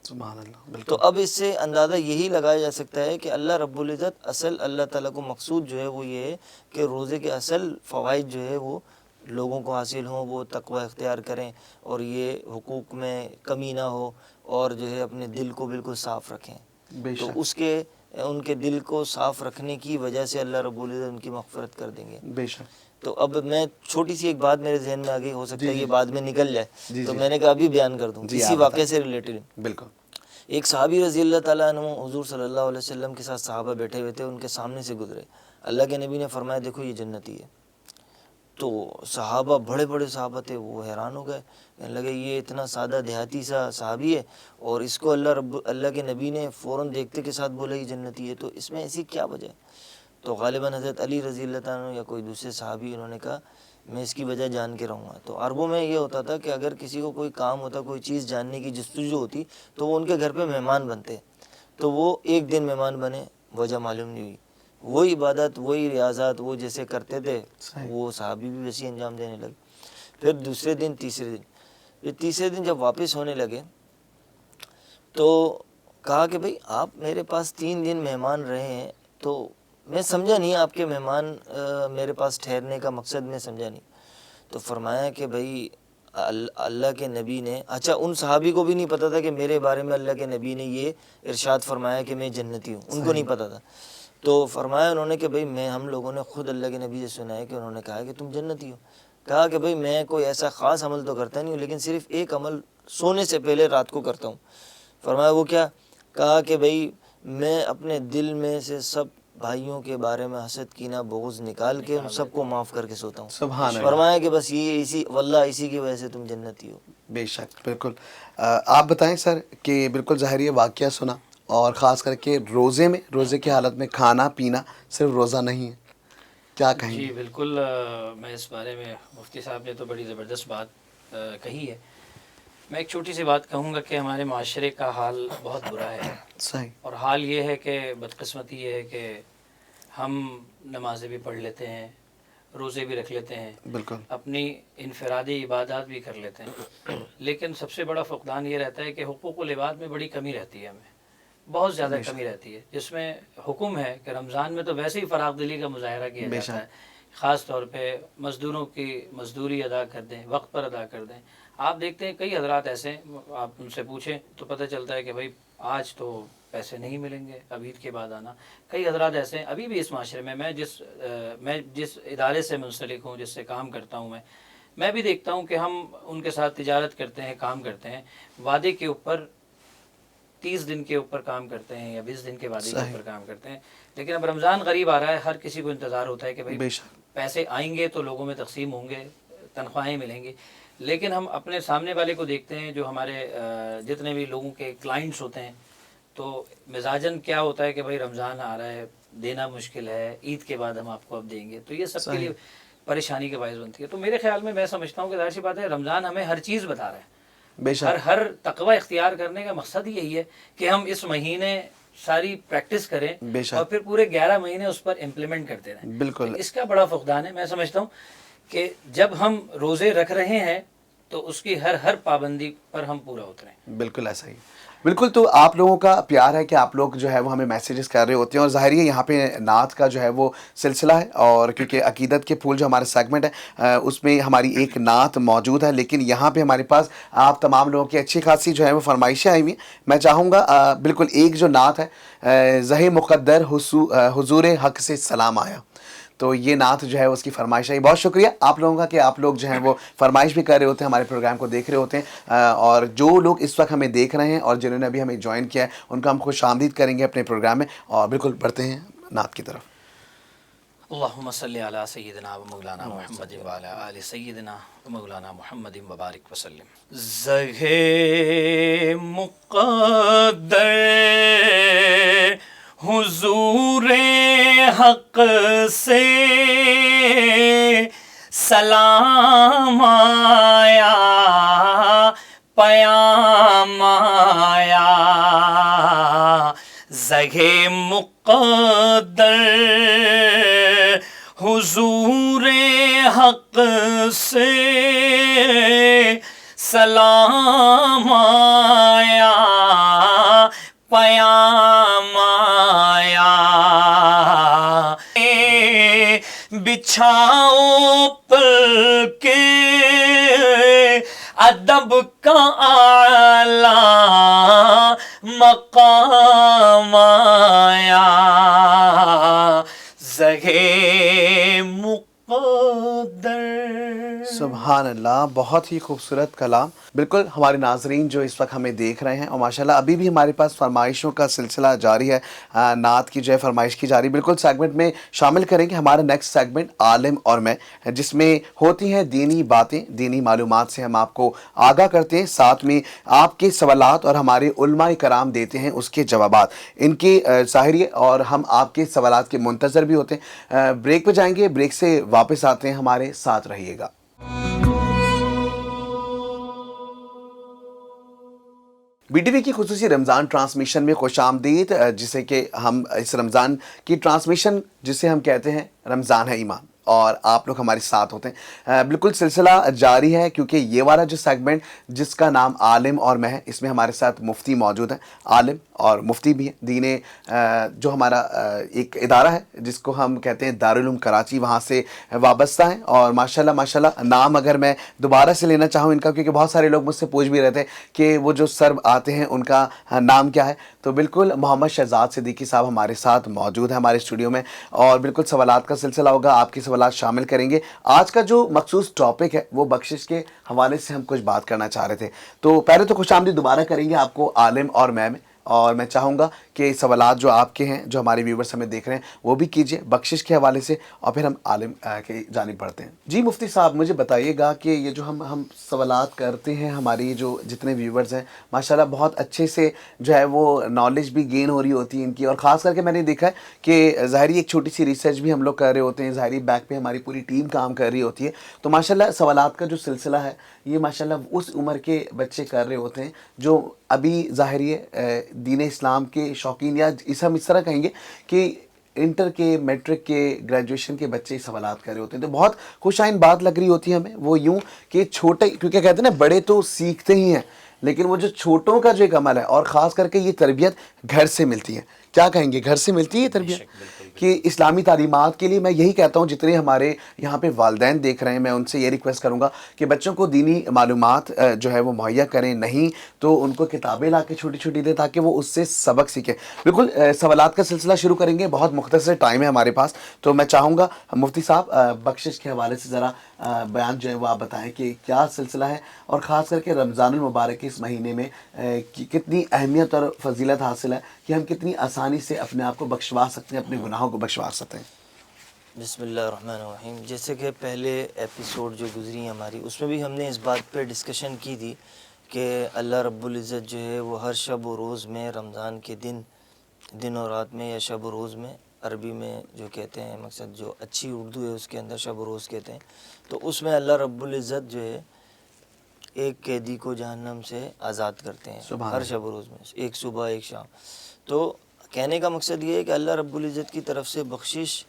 سبحان اللہ. بالکل. تو اب اس سے اندازہ یہی لگایا جا سکتا ہے کہ اللہ رب العزت اصل اللہ تعالیٰ کو مقصود جو ہے وہ یہ ہے کہ روزے کے اصل فوائد جو ہے وہ لوگوں کو حاصل ہوں, وہ تقوی اختیار کریں اور یہ حقوق میں کمی نہ ہو, اور جو ہے اپنے دل کو بالکل صاف رکھیں. بے تو شک. ان کے دل کو صاف رکھنے کی وجہ سے اللہ رب العزت ان کی مغفرت کر دیں گے. بے شک. تو اب میں چھوٹی سی ایک بات میرے ذہن میں آ گئی, ہو سکتا ہے یہ بعد میں نکل جائے, تو میں نے کہا ابھی بیان کر دوں اسی واقعے سے ریلیٹڈ. بالکل. ایک صحابی رضی اللہ تعالیٰ عنہ حضور صلی اللہ علیہ وسلم کے ساتھ صحابہ بیٹھے ہوئے تھے, ان کے سامنے سے گزرے. اللہ کے نبی نے فرمایا دیکھو یہ جنتی ہے. تو صحابہ بڑے بڑے صحابہ تھے, وہ حیران ہو گئے, کہنے لگے یہ اتنا سادہ دیہاتی سا صحابی ہے اور اس کو اللہ کے نبی نے فوراً دیکھتے کے ساتھ بولا یہ جنتی ہے, تو اس میں ایسی کیا وجہ ہے؟ تو غالباً حضرت علی رضی اللہ عنہ یا کوئی دوسرے صحابی انہوں نے کہا میں اس کی وجہ جان کے رہوں گا. تو عربوں میں یہ ہوتا تھا کہ اگر کسی کو کوئی کام ہوتا, کوئی چیز جاننے کی جستجو ہوتی, تو وہ ان کے گھر پہ مہمان بنتے. تو وہ ایک دن مہمان بنے, وجہ معلوم نہیں ہوئی. وہی عبادت, وہی ریاضات وہ جیسے کرتے تھے, وہ صحابی بھی ویسے انجام دینے لگے. پھر دوسرے دن, تیسرے دن جب واپس ہونے لگے تو کہا کہ بھئی آپ میرے پاس 3 دن مہمان رہے ہیں, تو میں سمجھا نہیں آپ کے مہمان میرے پاس ٹھہرنے کا مقصد میں سمجھا نہیں. تو فرمایا کہ بھئی اللہ کے نبی نے, اچھا ان صحابی کو بھی نہیں پتا تھا کہ میرے بارے میں اللہ کے نبی نے یہ ارشاد فرمایا کہ میں جنتی ہوں, ان کو نہیں پتا تھا. تو فرمایا انہوں نے کہ بھئی ہم لوگوں نے خود اللہ کے نبی سے سنا ہے کہ انہوں نے کہا کہ تم جنتی ہو. کہا کہ بھئی میں کوئی ایسا خاص عمل تو کرتا نہیں ہوں, لیکن صرف ایک عمل سونے سے پہلے رات کو کرتا ہوں. فرمایا وہ کیا؟ کہا کہ بھئی میں اپنے دل میں سے سب بھائیوں کے بارے میں حسد, کینہ, بغض نکال کے ان سب کو معاف کر کے سوتا ہوں. سبحان اللہ. فرمایا کہ بس یہ اسی واللہ اسی کی وجہ سے تم جنتی ہو. بے شک, بالکل. آپ بتائیں سر کہ بالکل ظاہر یہ واقعہ سنا, اور خاص کر کے روزے کی حالت میں کھانا پینا صرف روزہ نہیں ہے, کیا کہیں جی گے؟ بالکل. میں اس بارے میں مفتی صاحب نے تو بڑی زبردست بات کہی ہے. میں ایک چھوٹی سی بات کہوں گا کہ ہمارے معاشرے کا حال بہت برا ہے. صحیح. اور حال یہ ہے کہ بدقسمتی یہ ہے کہ ہم نمازیں بھی پڑھ لیتے ہیں, روزے بھی رکھ لیتے ہیں, بالکل. اپنی انفرادی عبادات بھی کر لیتے ہیں, لیکن سب سے بڑا فقدان یہ رہتا ہے کہ حقوق العباد میں بڑی کمی رہتی ہے. ہمیں بہت زیادہ کمی رہتی ہے, جس میں حکم ہے کہ رمضان میں تو ویسے ہی فراغ دلی کا مظاہرہ کیا جاتا ہے, خاص طور پہ مزدوروں کی مزدوری ادا کر دیں, وقت پر ادا کر دیں. آپ دیکھتے ہیں کئی حضرات ایسے ہیں, آپ ان سے پوچھیں تو پتہ چلتا ہے کہ بھائی آج تو پیسے نہیں ملیں گے, اب عید کے بعد آنا. کئی حضرات ایسے ہیں ابھی بھی اس معاشرے میں. میں جس ادارے سے منسلک ہوں, جس سے کام کرتا ہوں, میں بھی دیکھتا ہوں کہ ہم ان کے ساتھ تجارت کرتے ہیں, کام کرتے ہیں, وعدے کے اوپر 30 دن کے اوپر کام کرتے ہیں یا 20 دن کے وعدے کے اوپر کام کرتے ہیں. لیکن اب رمضان قریب آ رہا ہے, ہر کسی کو انتظار ہوتا ہے کہ بھائی پیسے آئیں گے تو لوگوں میں تقسیم ہوں گے, تنخواہیں ملیں گی. لیکن ہم اپنے سامنے والے کو دیکھتے ہیں, جو ہمارے جتنے بھی لوگوں کے کلائنٹس ہوتے ہیں, تو مزاجن کیا ہوتا ہے کہ بھائی رمضان آ رہا ہے, دینا مشکل ہے, عید کے بعد ہم آپ کو اب دیں گے. تو یہ سب کے لیے پریشانی کا باعث بنتی ہے. تو میرے خیال میں سمجھتا ہوں کہ ظاہر سی بات ہے, رمضان ہمیں ہر چیز بتا رہا ہے. ہر تقوی اختیار کرنے کا مقصد یہی ہے کہ ہم اس مہینے ساری پریکٹس کریں اور پھر پورے 11 مہینے اس پر امپلیمنٹ کرتے رہیں. بالکل. اس کا بڑا فقدان ہے. میں سمجھتا ہوں کہ جب ہم روزے رکھ رہے ہیں تو اس کی ہر پابندی پر ہم پورا اتریں. بالکل ایسا ہی. بالکل. تو آپ لوگوں کا پیار ہے کہ آپ لوگ جو ہے وہ ہمیں میسیجز کر رہے ہوتے ہیں, اور ظاہر ہے یہاں پہ نعت کا جو ہے وہ سلسلہ ہے, اور کیونکہ عقیدت کے پھول جو ہمارا سیگمنٹ ہے اس میں ہماری ایک نعت موجود ہے, لیکن یہاں پہ ہمارے پاس آپ تمام لوگوں کی اچھی خاصی جو ہے وہ فرمائشیں آئی ہوئی ہیں. میں چاہوں گا بالکل ایک جو نعت ہے, زہ مقدر حضور حق سے سلام آیا, تو یہ نعت جو ہے اس کی فرمائش ہے. بہت شکریہ آپ لوگوں کا کہ آپ لوگ جو ہیں وہ فرمائش بھی کر رہے ہوتے ہیں, ہمارے پروگرام کو دیکھ رہے ہوتے ہیں, اور جو لوگ اس وقت ہمیں دیکھ رہے ہیں اور جنہوں نے ابھی ہمیں جوائن کیا ہے ان کا ہم خوش آمدید کریں گے اپنے پروگرام میں. اور بالکل بڑھتے ہیں نعت کی طرف. اللہم صلی علی سیدنا و مولانا محمد و علی آل سیدنا و مولانا محمد مبارک وسلم. زہ مقدر حضور حق سے سلام آیا, پیام آیا. زہ مقدر حضور حق سے سلام آیا, پیام آیا. بچھاؤ پل کے ادب کا اعلیٰ مقام آیا. زہ مقدر. سبحان اللہ، بہت ہی خوبصورت کلام. بالکل ہمارے ناظرین جو اس وقت ہمیں دیکھ رہے ہیں، اور ماشاءاللہ ابھی بھی ہمارے پاس فرمائشوں کا سلسلہ جاری ہے، نعت کی جو ہے فرمائش کی جاری. بالکل سیگمنٹ میں شامل کریں گے ہمارا نیکسٹ سیگمنٹ عالم اور میں، جس میں ہوتی ہیں دینی باتیں، دینی معلومات سے ہم آپ کو آگاہ کرتے ہیں، ساتھ میں آپ کے سوالات اور ہمارے علماء کرام دیتے ہیں اس کے جوابات. ان کی ظاہریے اور ہم آپ کے سوالات کے منتظر بھی ہوتے ہیں. بریک پہ جائیں گے، بریک سے واپس آتے ہیں، ہمارے ساتھ رہیے گا. بی ٹی وی کی خصوصی رمضان ٹرانسمیشن میں خوش آمدید، جسے کہ ہم اس رمضان کی ٹرانسمیشن جسے ہم کہتے ہیں رمضان ہے ایمان، اور آپ لوگ ہمارے ساتھ ہوتے ہیں. بالکل سلسلہ جاری ہے، کیونکہ یہ والا جو سیگمنٹ جس کا نام عالم اور میں ہے، اس میں ہمارے ساتھ مفتی موجود ہیں، عالم اور مفتی بھی ہیں. دین جو ہمارا ایک ادارہ ہے جس کو ہم کہتے ہیں دارالعلوم کراچی، وہاں سے وابستہ ہیں. اور ماشاءاللہ نام اگر میں دوبارہ سے لینا چاہوں ان کا، کیونکہ بہت سارے لوگ مجھ سے پوچھ بھی رہے تھے کہ وہ جو سر آتے ہیں ان کا نام کیا ہے، تو بالکل محمد شہزاد صدیقی صاحب ہمارے ساتھ موجود ہیں ہمارے اسٹوڈیو میں، اور بالکل سوالات کا سلسلہ ہوگا، آپ کے سوالات شامل کریں گے. آج کا جو مخصوص ٹاپک ہے وہ بخشش کے حوالے سے ہم کچھ بات کرنا چاہ رہے تھے. تو پہلے تو خوش آمدید دوبارہ کریں گے آپ کو عالم اور میں، اور میں چاہوں گا کہ سوالات جو آپ کے ہیں، جو ہمارے ویورز ہمیں دیکھ رہے ہیں، وہ بھی کیجئے بخشش کے حوالے سے، اور پھر ہم عالم کی جانب بڑھتے ہیں. جی مفتی صاحب، مجھے بتائیے گا کہ یہ جو ہم سوالات کرتے ہیں، ہماری جو جتنے ویورز ہیں ماشاءاللہ بہت اچھے سے جو ہے وہ نالج بھی گین ہو رہی ہوتی ہے ان کی، اور خاص کر کے میں نے دیکھا ہے کہ ظاہری ایک چھوٹی سی ریسرچ بھی ہم لوگ کر رہے ہوتے ہیں، ظاہری بیک پہ ہماری پوری ٹیم کام کر رہی ہوتی ہے. تو ماشاءاللہ سوالات کا جو سلسلہ ہے یہ ماشاءاللہ اس عمر کے بچے کر رہے ہوتے ہیں جو ابھی ظاہری دین اسلام کے شوقین، یا ہم اس طرح کہیں گے کہ انٹر کے، میٹرک کے، گریجویشن کے بچے سوالات کر رہے ہوتے ہیں. تو بہت خوش آئند بات لگ رہی ہوتی ہے ہمیں، وہ یوں کہ چھوٹے، کیونکہ کہتے ہیں نا بڑے تو سیکھتے ہی ہیں، لیکن وہ جو چھوٹوں کا جو ایک عمل ہے، اور خاص کر کے یہ تربیت گھر سے ملتی ہے. کیا کہیں گے، گھر سے ملتی ہے یہ تربیت کہ اسلامی تعلیمات کے لیے میں یہی کہتا ہوں جتنے ہمارے یہاں پہ والدین دیکھ رہے ہیں، میں ان سے یہ ریکویسٹ کروں گا کہ بچوں کو دینی معلومات جو ہے وہ مہیا کریں، نہیں تو ان کو کتابیں لا کے چھوٹی چھوٹی دیں تاکہ وہ اس سے سبق سیکھیں. بالکل سوالات کا سلسلہ شروع کریں گے، بہت مختصر ٹائم ہے ہمارے پاس، تو میں چاہوں گا مفتی صاحب بخشش کے حوالے سے ذرا بیان جو ہے وہ آپ بتائیں کہ کیا سلسلہ ہے، اور خاص کر کے رمضان المبارک کے اس مہینے میں کتنی اہمیت اور فضیلت حاصل ہے کہ ہم کتنی آسانی سے اپنے آپ کو بخشوا سکتے ہیں، اپنے گناہوں کو بخشوا سکتے ہیں. بسم اللہ الرحمن الرحیم. جیسے کہ پہلے ایپیسوڈ جو گزری ہماری، اس میں بھی ہم نے اس بات پہ ڈسکشن کی تھی کہ اللہ رب العزت جو ہے وہ ہر شب و روز میں، رمضان کے دن اور رات میں، یا شب و روز میں عربی میں جو کہتے ہیں، مقصد جو اچھی اردو ہے اس کے اندر شب و روز کہتے ہیں، تو اس میں اللہ رب العزت جو ہے ایک قیدی کو جہنم سے آزاد کرتے ہیں ہر شب و روز میں، ایک صبح ایک شام. تو کہنے کا مقصد یہ ہے کہ اللہ رب العزت کی طرف سے بخشش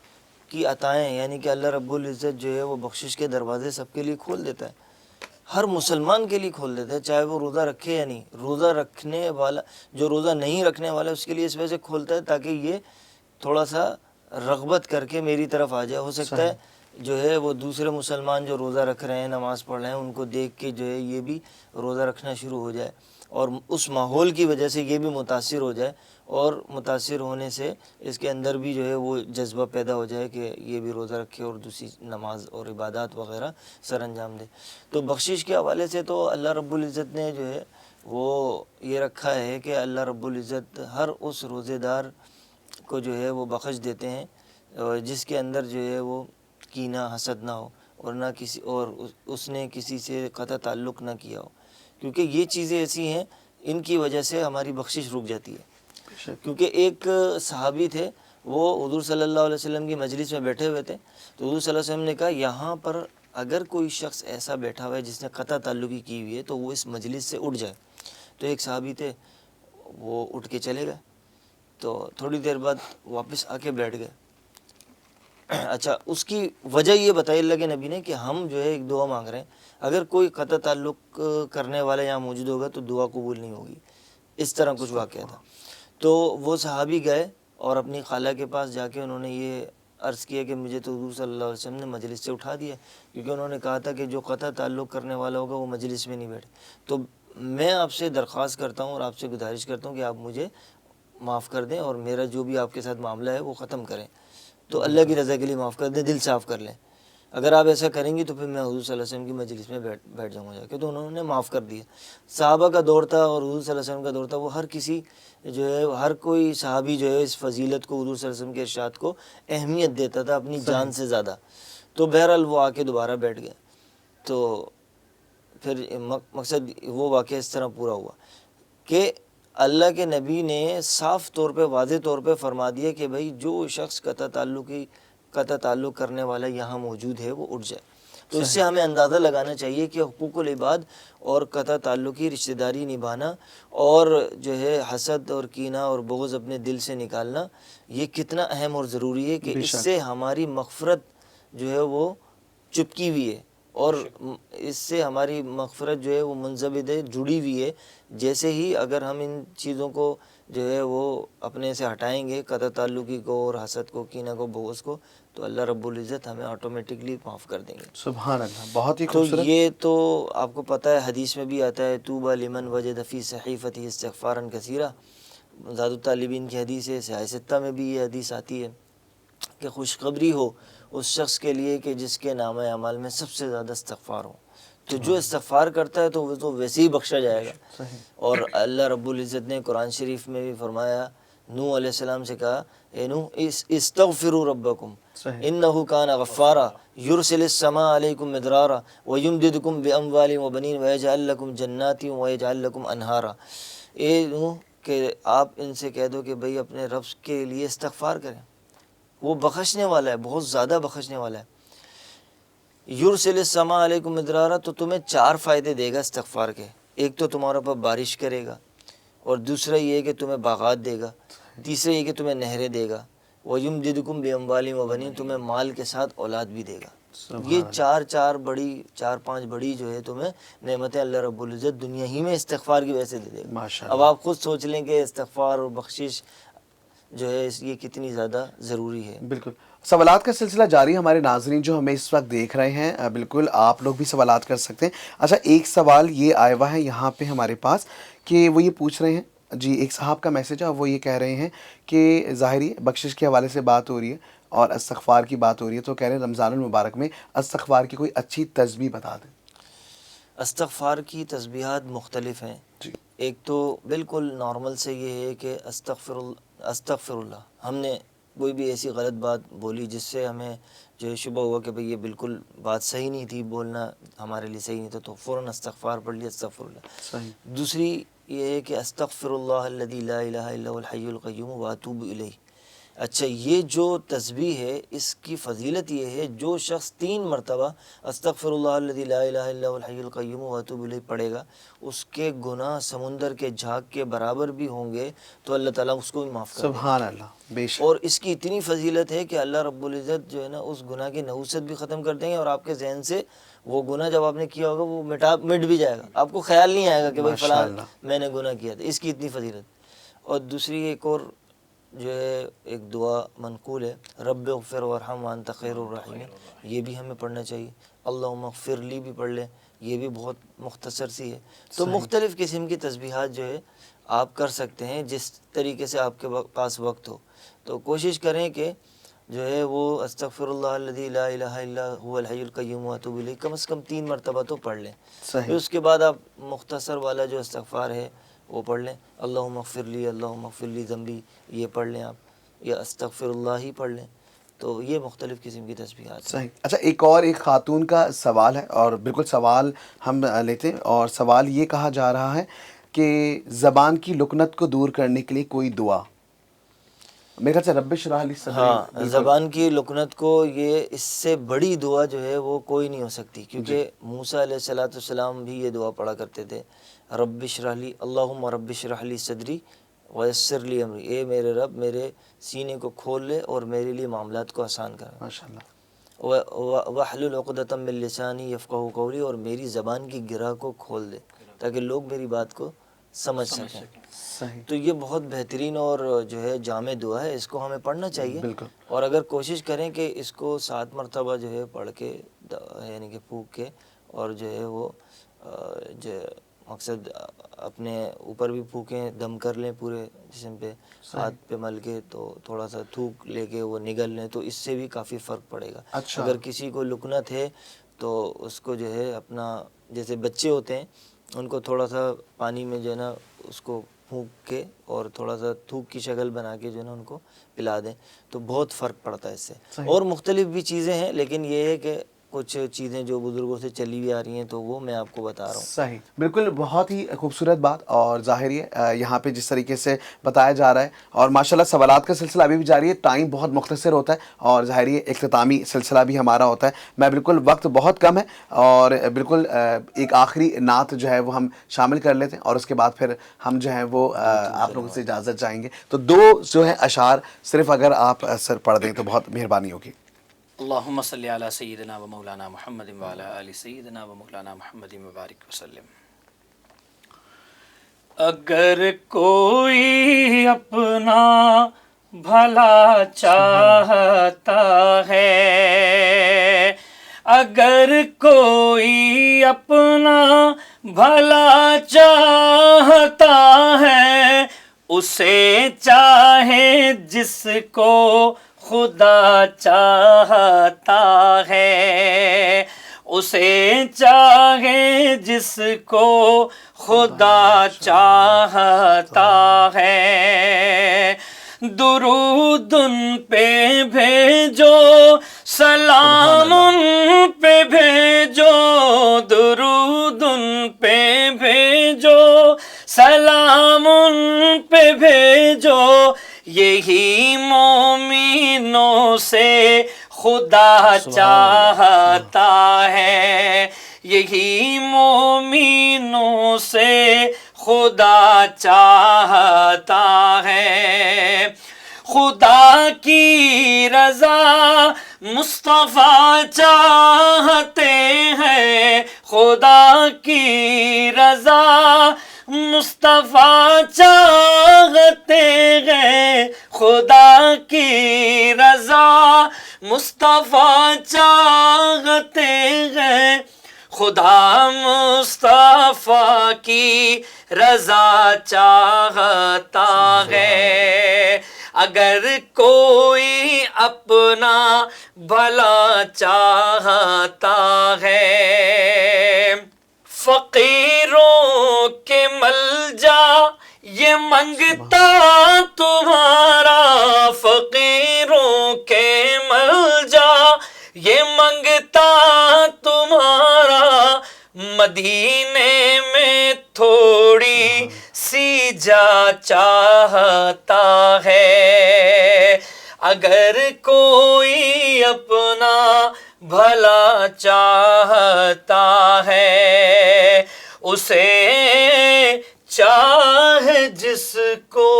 کی عطائیں، یعنی کہ اللہ رب العزت جو ہے وہ بخشش کے دروازے سب کے لیے کھول دیتا ہے، ہر مسلمان کے لیے کھول دیتا ہے، چاہے وہ روزہ رکھے یا نہیں. روزہ رکھنے والا، جو روزہ نہیں رکھنے والا، اس کے لیے اس وجہ سے کھولتا ہے تاکہ یہ تھوڑا سا رغبت کر کے میری طرف آ جائے. ہو سکتا ہے جو ہے وہ دوسرے مسلمان جو روزہ رکھ رہے ہیں، نماز پڑھ رہے ہیں، ان کو دیکھ کے جو ہے یہ بھی روزہ رکھنا شروع ہو جائے، اور اس ماحول کی وجہ سے یہ بھی متاثر ہو جائے، اور متاثر ہونے سے اس کے اندر بھی جو ہے وہ جذبہ پیدا ہو جائے کہ یہ بھی روزہ رکھے اور دوسری نماز اور عبادات وغیرہ سر انجام دے. تو بخشش کے حوالے سے تو اللہ رب العزت نے جو ہے وہ یہ رکھا ہے کہ اللہ رب العزت ہر اس روزے دار کو جو ہے وہ بخش دیتے ہیں جس کے اندر جو ہے وہ کینہ، حسد نہ ہو، اور نہ کسی اور اس نے کسی سے قطع تعلق نہ کیا ہو. کیونکہ یہ چیزیں ایسی ہیں، ان کی وجہ سے ہماری بخشش رک جاتی ہے. کیونکہ ایک صحابی تھے، وہ حضور صلی اللہ علیہ وسلم کی مجلس میں بیٹھے ہوئے تھے، تو حضور صلی اللہ علیہ وسلم نے کہا یہاں پر اگر کوئی شخص ایسا بیٹھا ہوا ہے جس نے قطع تعلقی کی ہوئی ہے تو وہ اس مجلس سے اٹھ جائے. تو ایک صحابی تھے، وہ اٹھ کے چلے گئے، تو تھوڑی دیر بعد واپس آ کے بیٹھ گئے. اچھا، اس کی وجہ یہ بتائی اللہ کے نبی نے کہ ہم جو ہے ایک دعا مانگ رہے ہیں، اگر کوئی قطع تعلق کرنے والا یہاں موجود ہوگا تو دعا قبول نہیں ہوگی. اس طرح کچھ واقعہ تھا. تو وہ صحابی گئے اور اپنی خالہ کے پاس جا کے انہوں نے یہ عرض کیا کہ مجھے تو حضور صلی اللہ علیہ وسلم نے مجلس سے اٹھا دیا، کیونکہ انہوں نے کہا تھا کہ جو قطع تعلق کرنے والا ہوگا وہ مجلس میں نہیں بیٹھے. تو میں آپ سے درخواست کرتا ہوں اور آپ سے گزارش کرتا ہوں کہ آپ مجھے معاف کر دیں اور میرا جو بھی آپ کے ساتھ معاملہ ہے وہ ختم کریں. تو اللہ کی رضا کے لیے معاف کر دیں، دل صاف کر لیں. اگر آپ ایسا کریں گی تو پھر میں حضور صلی اللہ علیہ وسلم کی مجلس میں بیٹھ جاؤں گا جا کے. تو انہوں نے معاف کر دیا. صحابہ کا دور تھا اور حضور صلی اللہ علیہ وسلم کا دور تھا, وہ ہر کسی جو ہے ہر کوئی صحابی جو ہے اس فضیلت کو, حضور صلی اللہ علیہ وسلم کے ارشاد کو اہمیت دیتا تھا اپنی جان سے زیادہ. تو بہرحال وہ آ کے دوبارہ بیٹھ گئے. تو پھر مقصد وہ واقعہ اس طرح پورا ہوا کہ اللہ کے نبی نے صاف طور پہ واضح طور پہ فرما دیا کہ بھائی جو شخص قطع تعلق کرنے والا یہاں موجود ہے وہ اٹھ جائے. تو اس سے ہمیں اندازہ لگانا چاہیے کہ حقوق العباد اور قطع تعلقی رشتہ داری نبھانا اور جو ہے حسد اور کینہ اور بغض اپنے دل سے نکالنا یہ کتنا اہم اور ضروری ہے کہ اس سے ہماری مغفرت جو ہے وہ چپکی ہوئی ہے اور اس سے ہماری مغفرت جو ہے وہ منضبط ہے, جڑی ہوئی ہے. جیسے ہی اگر ہم ان چیزوں کو جو ہے وہ اپنے سے ہٹائیں گے, قطع تعلقی کو اور حسد کو, کینہ کو, بغض کو, تو اللہ رب العزت ہمیں آٹومیٹکلی معاف کر دیں گے. سبحان اللہ, بہت ہی تو خوبصورت. یہ تو آپ کو پتہ ہے حدیث میں بھی آتا ہے طوبی لمن وجد فی صحیفته استغفارا کثیرا. زاد الطالبین کی حدیث ہے, سیاہ ستہ میں بھی یہ حدیث آتی ہے کہ خوشخبری ہو اس شخص کے لیے کہ جس کے نامہ اعمال میں سب سے زیادہ استغفار ہو. تو جو استغفار کرتا ہے تو وہ تو ویسے ہی بخشا جائے گا. اور اللہ رب العزت نے قرآن شریف میں بھی فرمایا, نوح علیہ السلام سے کہا اے نوح استغفروا ربکم انہ کان غفارا یرسل السماء علیکم مدرارا ویمددکم باموال وبنین ویجعل لکم جنات ویجعل لکم انہارا. اے نوح کہ آپ ان سے کہہ دو کہ بھئی اپنے رب کے لیے استغفار کریں, وہ بخشنے والا ہے, بہت زیادہ بخشنے والا ہے. یرسل السماء علیکم مدرارا, تو تمہیں 4 فائدے دے گا استغفار کے. ایک تو تمہارے اوپر بارش کرے گا, اور دوسرا یہ کہ تمہیں باغات دے گا, تیسرا یہ کہ تمہیں نہریں دے گا, وَيُمْدِدُكُمْ بِأَمْوَالٍ وَبَنِينَ, تمہیں مال کے ساتھ اولاد بھی دے گا. یہ 4-5 بڑی جو ہے تمہیں نعمتیں اللہ رب العزت دنیا ہی میں استغفار کی وجہ سے دے گا. اب آپ خود سوچ لیں کہ استغفار اور بخشش جو ہے یہ کتنی زیادہ ضروری ہے. بالکل. سوالات کا سلسلہ جاری ہے. ہمارے ناظرین جو ہمیں اس وقت دیکھ رہے ہیں, بالکل آپ لوگ بھی سوالات کر سکتے ہیں. اچھا, ایک سوال یہ آیا ہوا ہے یہاں پہ ہمارے پاس کہ وہ یہ پوچھ رہے ہیں, جی ایک صاحب کا میسج ہے, وہ یہ کہہ رہے ہیں کہ ظاہری بخشش کے حوالے سے بات ہو رہی ہے اور استغفار کی بات ہو رہی ہے, تو کہہ رہے ہیں رمضان المبارک میں استغفار کی کوئی اچھی تسبیح بتا دیں. استغفار کی تسبیحات مختلف ہیں. جی. ایک تو بالکل نارمل سے یہ ہے کہ استغفر اللہ. ہم نے کوئی بھی ایسی غلط بات بولی جس سے ہمیں جو ہے شبہ ہوا کہ بھئی یہ بالکل بات صحیح نہیں تھی, بولنا ہمارے لیے صحیح نہیں تھا, تو فوراً استغفار پڑھ لیا, استغفر اللہ. صحیح. دوسری یہ ہے کہ استغفر اللہ الذی لا الہ الا هو الحی القیوم واتوب الیہ. اچھا, یہ جو تسبیح ہے اس کی فضیلت یہ ہے جو شخص 3 مرتبہ استغفر اللہ الذی لا الہ الا هو الحی القیوم واتوب الیہ پڑھے گا, اس کے گناہ سمندر کے جھاگ کے برابر بھی ہوں گے تو اللہ تعالیٰ اس کو بھی معاف کر دے گا. سبحان اللہ, بے شک. اور اس کی اتنی فضیلت ہے کہ اللہ رب العزت جو ہے نا اس گناہ کی نحوست بھی ختم کر دیں گے, اور آپ کے ذہن سے وہ گناہ جب آپ نے کیا ہوگا وہ مٹ بھی جائے گا. آپ کو خیال نہیں آئے گا کہ بھائی فلاں میں نے گناہ کیا تھا. اس کی اتنی فضیلت. اور دوسری ایک اور جو ہے ایک دعا منقول ہے, رب اغفر وارحم وانت خیر الراحمین, یہ بھی ہمیں پڑھنا چاہیے. اللہم اغفر لی بھی پڑھ لیں, یہ بھی بہت مختصر سی ہے. تو مختلف قسم کی تسبیحات جو ہے آپ کر سکتے ہیں جس طریقے سے آپ کے پاس وقت ہو. تو کوشش کریں کہ جو ہے وہ استغفر اللہ الذی لا الہ الا هو الحی القیوم واتوب الیہ کم از کم 3 مرتبہ تو پڑھ لیں. پھر اس کے بعد آپ مختصر والا جو استغفار ہے وہ پڑھ لیں, اللہم اغفر لی, اللہم اغفر لی ذنبی, یہ پڑھ لیں آپ, یا استغفر اللہ ہی پڑھ لیں. تو یہ مختلف قسم کی تسبیحات ہیں. صحیح. اچھا, ایک خاتون کا سوال ہے, اور بالکل سوال ہم لیتے ہیں, اور سوال یہ کہا جا رہا ہے کہ زبان کی لکنت کو دور کرنے کے لیے کوئی دعا. میرے خیال سے رب اشرح لی صدری. ہاں, زبان کی لکنت کو یہ اس سے بڑی دعا جو ہے وہ کوئی نہیں ہو سکتی, کیونکہ موسیٰ علیہ السلام بھی یہ دعا پڑھا کرتے تھے, رب اشرح لی, اللہم رب اشرح لی صدری ویسر لی امری, اے میرے رب میرے سینے کو کھول لے اور میرے لیے معاملات کو آسان کر. ماشاءاللہ. واحلل عقدۃ من لسانی یفقہوا قولی, اور میری زبان کی گرہ کو کھول دے تاکہ لوگ میری بات کو سمجھ سکیں. صحیح. تو یہ بہت بہترین اور جو ہے جامع دعا ہے, اس کو ہمیں پڑھنا چاہیے. بالکل. اور اگر کوشش کریں کہ اس کو 7 مرتبہ جو ہے پڑھ کے یعنی کہ پھونک کے, اور جو ہے وہ جو مقصد اپنے اوپر بھی پھونکیں، دم کر لیں پورے جسم پہ، ہاتھ پہ مل کے، تو تھوڑا سا تھوک لے کے وہ نگل لیں، تو اس سے بھی کافی فرق پڑے گا۔ اچھا۔ اگر کسی کو لکنت ہے تو اس کو جو ہے اپنا، جیسے بچے ہوتے ہیں ان کو تھوڑا سا پانی میں جو ہے نا اس کو پھونک کے اور تھوڑا سا تھوک کی شکل بنا کے جو ہے نا ان کو پلا دیں، تو بہت فرق پڑتا ہے اس سے۔ اور مختلف بھی چیزیں ہیں، لیکن یہ ہے کہ کچھ چیزیں جو بزرگوں سے چلی ہوئی آ رہی ہیں تو وہ میں آپ کو بتا رہا ہوں۔ صحیح، بالکل، بہت ہی خوبصورت بات، اور ظاہر ہے یہاں پہ جس طریقے سے بتایا جا رہا ہے، اور ماشاءاللہ سوالات کا سلسلہ ابھی بھی جاری ہے، ٹائم بہت مختصر ہوتا ہے، اور ظاہر ہے اختتامی سلسلہ بھی ہمارا ہوتا ہے، میں بالکل وقت بہت کم ہے، اور بالکل ایک آخری نعت جو ہے وہ ہم شامل کر لیتے ہیں، اور اس کے بعد پھر ہم جو ہے وہ آپ لوگوں سے اجازت چاہیں گے۔ تو دو جو ہے اشعار صرف اگر آپ سر پڑھ دیں تو بہت مہربانی ہوگی۔ اللہم صلی علی سیدنا و مولانا محمد وعلی آل سیدنا و مولانا محمد مبارک وسلم۔ اگر کوئی اپنا بھلا چاہتا ہے، اگر کوئی اپنا بھلا چاہتا ہے، اسے چاہے جس کو خدا چاہتا ہے، اسے چاہے جس کو خدا چاہتا ہے۔ درود ان پہ بھیجو، سلام ان پہ بھیجو، درود ان پہ بھیجو، سلام ان پہ بھیجو، یہی مومنوں سے خدا چاہتا ہے، یہی مومنوں سے خدا چاہتا ہے۔ خدا کی رضا مصطفیٰ چاہتے ہیں، خدا کی رضا مصطفیٰ چاہتے ہیں، خدا کی رضا مصطفیٰ چاہتے ہیں، خدا مصطفیٰ کی رضا چاہتا ہے۔ اگر کوئی اپنا بھلا چاہتا ہے، فقیروں کے ملجا یہ منگتا تمہارا، فقیروں کے ملجا یہ منگتا تمہارا، مدینے میں تھوڑی سی جا چاہتا ہے۔ اگر کوئی اپنا بھلا چاہتا ہے، اسے چاہے جس کو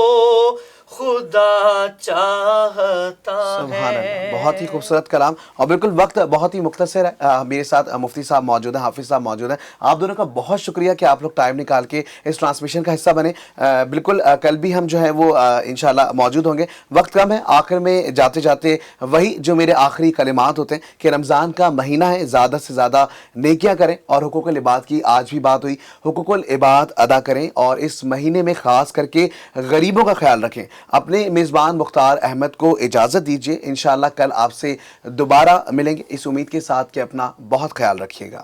خدا چاہتا سبحان ہے۔ اللہ، بہت ہی خوبصورت کلام، اور بالکل وقت بہت ہی مختصر ہے۔ میرے ساتھ مفتی صاحب موجود ہیں، حافظ صاحب موجود ہیں، آپ دونوں کا بہت شکریہ کہ آپ لوگ ٹائم نکال کے اس ٹرانسمیشن کا حصہ بنے۔ بالکل کل بھی ہم جو ہے وہ انشاءاللہ موجود ہوں گے، وقت کم ہے، آخر میں جاتے جاتے وہی جو میرے آخری کلمات ہوتے ہیں کہ رمضان کا مہینہ ہے، زیادہ سے زیادہ نیکیاں کریں، اور حقوق العباد کی آج بھی بات ہوئی، حقوق العباد ادا کریں، اور اس مہینے میں خاص کر کے غریبوں کا خیال رکھیں۔ اپنے میزبان مختار احمد کو اجازت دیجیے، انشاءاللہ کل آپ سے دوبارہ ملیں گے اس امید کے ساتھ کہ اپنا بہت خیال رکھیے گا۔